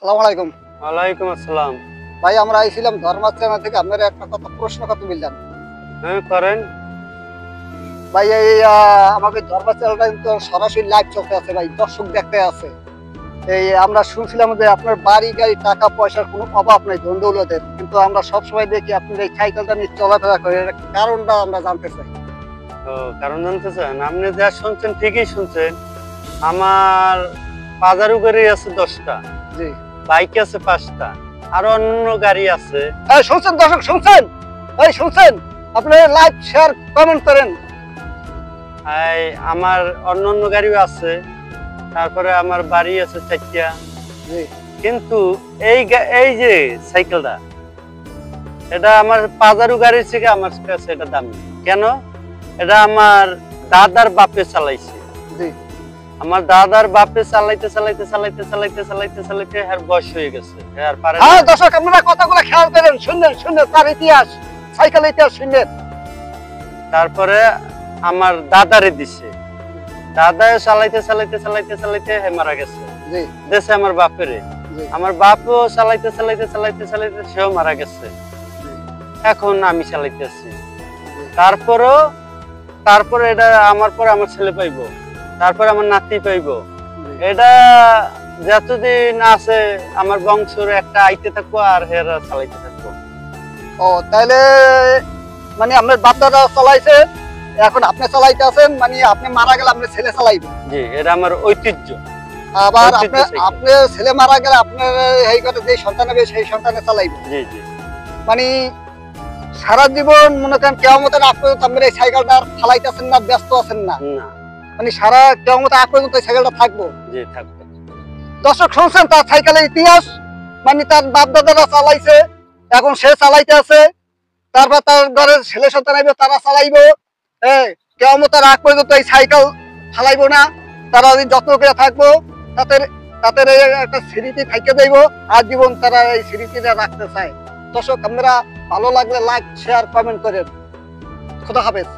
আসসালামু আলাইকুম। ওয়ালাইকুম আসসালাম। ভাই আমরা আইছিলাম ধর্মার চ্যানেল থেকে আপনার একটা কথা প্রশ্ন করতে বললাম। হ্যাঁ করেন। ভাই এই আমাকে ধর্মার চ্যানেলটা কিন্তু সরাসরি লাইভ চলতে আছে ভাই, দর্শক দেখতে আছে। এই আমরা শুনছিলাম যে আপনার বাড়ি গাড়ি টাকা পয়সার কোনো অভাব নাই ধন দৌলতের, কিন্তু আমরা সবসময় দেখি আপনার এই সাইকেলটা নিয়ে চলাফেরা করে, এর কারণটা আমরা জানতে চাই। ও কারণ জানতে চান? আপনি যা শুনছেন ঠিকই শুনছেন। আমার বাজারও গাড়ি আছে 10টা, জি বাইক আছে 5টা, আর অন্য গাড়ি আছে। এই শুনছেন দর্শক, শুনছেন? এই শুনছেন? আপনি লাইভ শেয়ার কমেন্ট করেন। এই আমার অন্য গাড়িও আছে, তারপরে আমার বাড়ি আছে 4টা। জি কিন্তু এই যে সাইকেলটা, এটা আমার বাজারও গাড়ির থেকে আমার কাছে এটা দামি। কেন? এটা আমার দাদার বাপে চালাইছে। জি আমার দাদার বাপে চালাইতে চালাইতে চালাইতে চালাইতে চালাইতে চালাইতে আর বয়স হয়ে গেছে। আর পারে হ্যাঁ দর্শক, আপনারা কথাগুলো খেয়াল করেন, শুনলেন শুনলেন তার ইতিহাস, সাইকেলের ইতিহাস শুনলেন। তারপরে আমার দাদারে দিছে, দাদা চালাইতে চালাইতে চালাইতে চালাইতে হে মারা গেছে। জি দেশে আমার বাপেরে, জি আমার বাপও চালাইতে চালাইতে চালাইতে চালাইতে সেও মারা গেছে। এখন আমি চালাইতেছি। তারপরে এটা আমার পরে আমার ছেলে পাইবো, তারপরে আমার নাতি পাইবো। এটা যতদিন আছে আমার বংশের একটা আইতে থাকবো আর হেরা চালাইতে থাকবো। ও তাহলে মানে আপনার বাপ দাদা চালাইছে, এখন আপনি চালাইতে আছেন, মানে আপনি মারা গেলে আপনার ছেলে চালাইবে। জি, এটা আমার ঐতিহ্য। আবার ঐতিহ্য সাইকেল। আপনার ছেলে মারা গেলে আপনার এই কথা যে সন্তান হবে সেই সন্তানে চালাইবে। জি জি। মানে সারা জীবন মনে করেন কিয়ামতের আগ পর্যন্ত আপনার এই সাইকেলটা চালাইতেছেন না, ব্যস্ত আছেন না, না। মানে সারা কিয়ামতের আগ পর্যন্ত এই সাইকেলটা থাকবো। জি থাকবে। দর্শক শুনছেন তার সাইকেলের ইতিহাস, মানে তার বাপ দাদারা চালাইছে, এখন সে চালাইতে আছে, তারপর তার ঘরের ছেলে সন্তান আইবে তারা চালাইবো। কিয়ামতের আগ পর্যন্ত এই সাইকেল চালাইবো না, তারা যত্ন করে থাকবো, তাদের তাদের একটা স্মৃতি থাইকে যাইবো, আর জীবন তারা এই স্মৃতিটা রাখতে চায়। দর্শক আপনারা ভালো লাগলে লাইক শেয়ার কমেন্ট করেন। খোদা হাফেজ।